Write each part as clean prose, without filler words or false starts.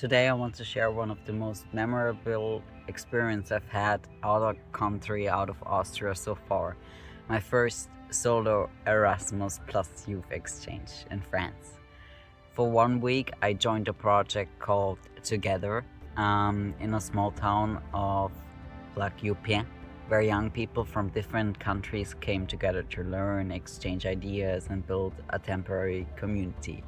Today I want to share one of the most memorable experience I've had out of country, out of Austria so far. My first solo Erasmus plus youth exchange in France. For 1 week I joined a project called Together in a small town of Laguépie, where young people from different countries came together to learn, exchange ideas and build a temporary community.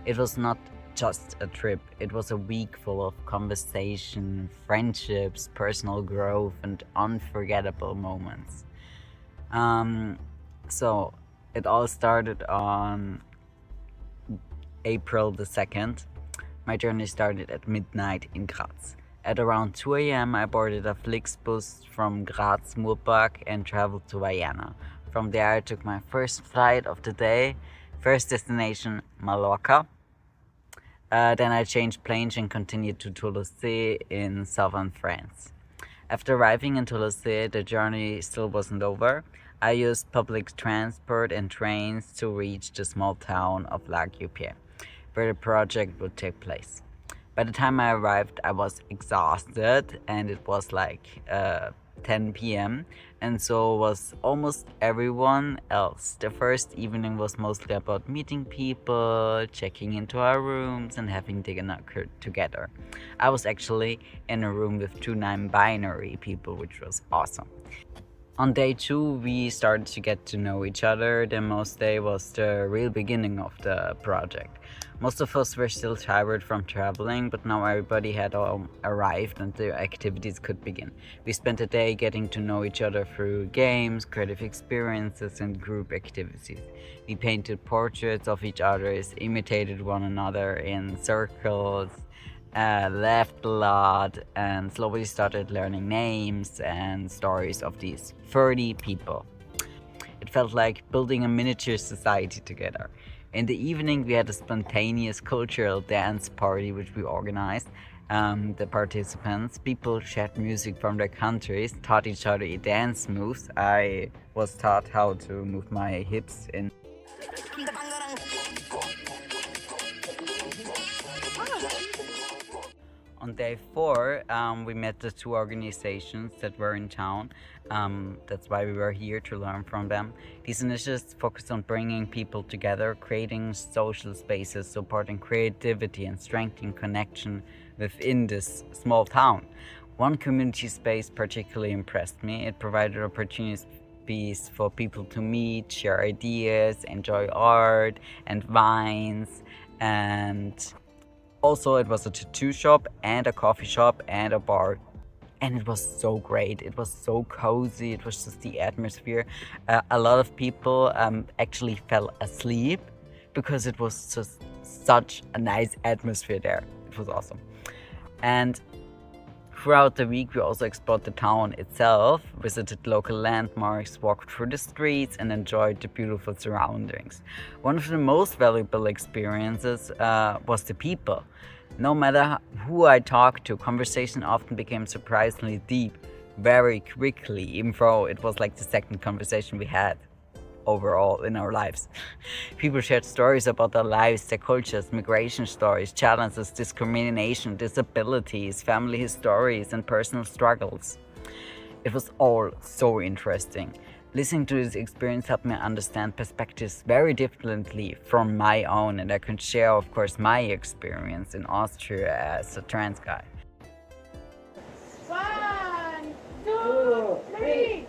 It was not just a trip, it was a week full of conversation, friendships, personal growth, and unforgettable moments. Um, so, it all started on April the 2nd. My journey started at midnight in Graz. At around 2 a.m., I boarded a Flixbus from Graz Murpark and traveled to Vienna. From there, I took my first flight of the day, first destination Mallorca. Then I changed planes and continued to Toulouse in southern France. After arriving in Toulouse, the journey still wasn't over. I used public transport and trains to reach the small town of Laguépie, where the project would take place. By the time I arrived, I was exhausted and it was like 10 p.m. and so was almost everyone else. The first evening was mostly about meeting people, checking into our rooms and having dinner together. I was actually in a room with two non-binary people, which was awesome. On day 2, we started to get to know each other. The most day was the real beginning of the project. Most of us were still tired from traveling, but now everybody had arrived and the activities could begin. We spent a day getting to know each other through games, creative experiences, and group activities. We painted portraits of each other, imitated one another in circles, laughed a lot, and slowly started learning names and stories of these 30 people. It felt like building a miniature society together. In the evening, we had a spontaneous cultural dance party which we organized. The participants, people shared music from their countries, taught each other dance moves. I was taught how to move my hips in. On day 4, we met the two organizations that were in town. That's why we were here, to learn from them. These initiatives focus on bringing people together, creating social spaces, supporting creativity and strengthening connection within this small town. One community space particularly impressed me. It provided opportunities for people to meet, share ideas, enjoy art and wines, and also, it was a tattoo shop and a coffee shop and a bar. And it was so great. It was so cozy. It was just the atmosphere. A lot of people actually fell asleep because it was just such a nice atmosphere there. It was awesome. And throughout the week, we also explored the town itself, visited local landmarks, walked through the streets, and enjoyed the beautiful surroundings. One of the most valuable experiences was the people. No matter who I talked to, conversation often became surprisingly deep very quickly, even though it was like the second conversation we had overall in our lives. People shared stories about their lives, their cultures, migration stories, challenges, discrimination, disabilities, family stories, and personal struggles. It was all so interesting. Listening to this experience helped me understand perspectives very differently from my own, and I could share, of course, my experience in Austria as a trans guy. 1, 2, 3.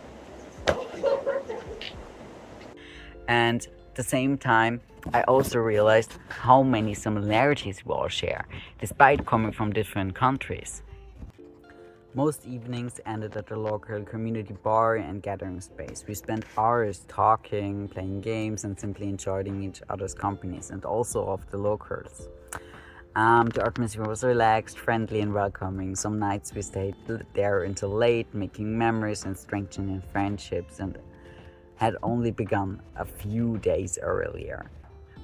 And at the same time, I also realized how many similarities we all share, despite coming from different countries. Most evenings ended at the local community bar and gathering space. We spent hours talking, playing games, and simply enjoying each other's companies, and also of the locals. The atmosphere was relaxed, friendly, and welcoming. Some nights we stayed there until late, making memories and strengthening friendships, and had only begun a few days earlier.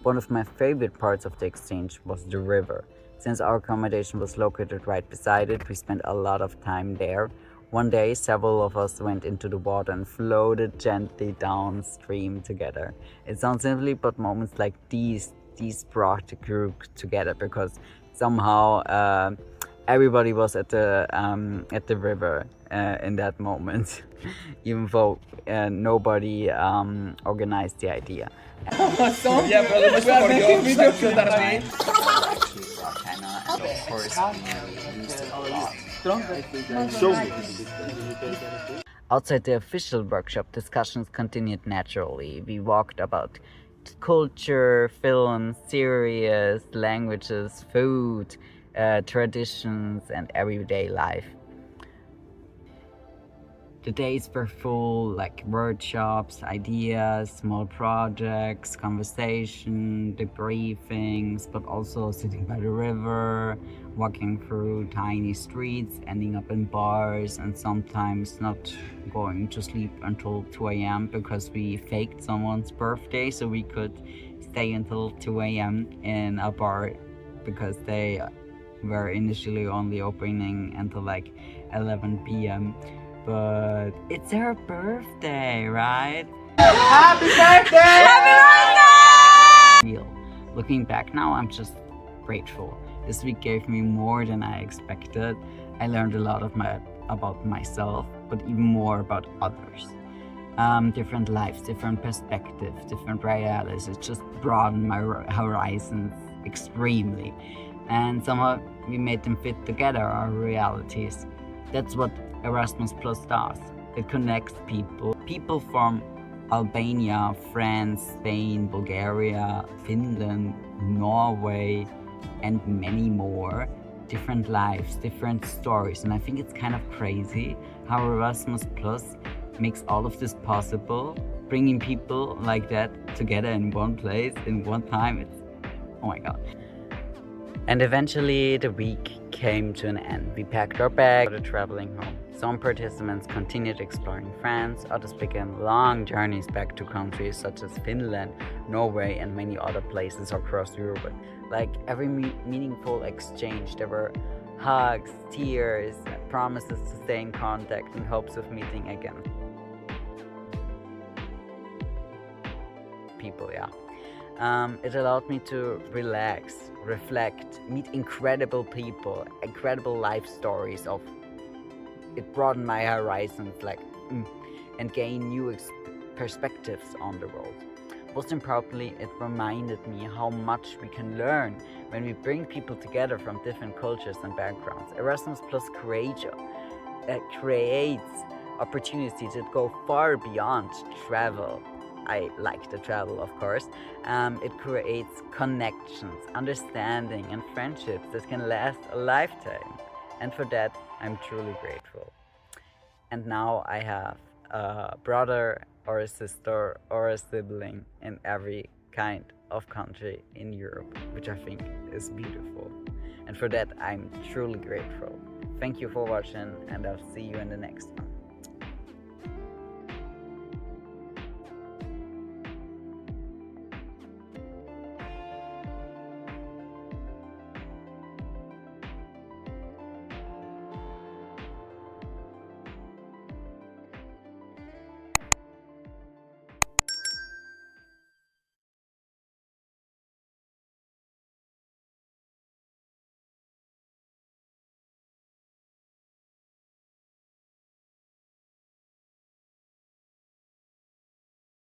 One of my favorite parts of the exchange was the river. Since our accommodation was located right beside it, we spent a lot of time there. One day, several of us went into the water and floated gently downstream together. It sounds silly, but moments like these brought the group together because somehow everybody was at the river in that moment, even though nobody organized the idea. Yeah, pero después por yo también. And of course we used it a lot. Outside the official workshop, discussions continued naturally. We walked about culture, film, series, languages, food, traditions, and everyday life. The days were full, like workshops, ideas, small projects, conversation, debriefings, but also sitting by the river, walking through tiny streets, ending up in bars, and sometimes not going to sleep until 2 a.m. because we faked someone's birthday so we could stay until 2 a.m. in a bar because they were initially only opening until like 11 p.m. But it's her birthday, right? Happy birthday! Real. Looking back now, I'm just grateful. This week gave me more than I expected. I learned a lot about myself, but even more about others. Different lives, different perspectives, different realities. It just broadened my horizons extremely. And somehow we made them fit together, our realities. That's what Erasmus Plus does. It connects people from Albania, France, Spain, Bulgaria, Finland, Norway, and many more. Different lives, different stories. And I think it's kind of crazy how Erasmus Plus makes all of this possible, bringing people like that together in one place, in one time. It's, oh my God. And eventually the week came to an end. We packed our bags and started traveling home. Some participants continued exploring France, others began long journeys back to countries such as Finland, Norway, and many other places across Europe. Like every meaningful exchange, there were hugs, tears, promises to stay in contact and hopes of meeting again. People, yeah. It allowed me to relax, reflect, meet incredible people, incredible life stories of. It broadened my horizons, and gain new perspectives on the world. Most importantly, it reminded me how much we can learn when we bring people together from different cultures and backgrounds. Erasmus Plus creates opportunities that go far beyond travel. I like the travel, of course. It creates connections, understanding, and friendships that can last a lifetime. And for that, I'm truly grateful. And now I have a brother or a sister or a sibling in every kind of country in Europe, which I think is beautiful. And for that, I'm truly grateful. Thank you for watching, and I'll see you in the next one.